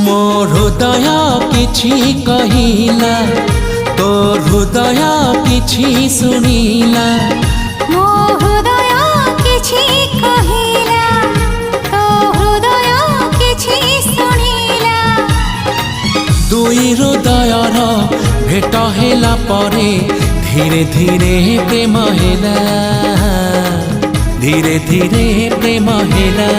मो हृदय किछि कहिला तो हृदय किछि सुनिला। मो हृदय किछि कहिला तो हृदय किछि सुनिला। दुई हृदयर भेट हेला परे धीरे धीरे प्रेम हेला, धीरे धीरे प्रेम हेला।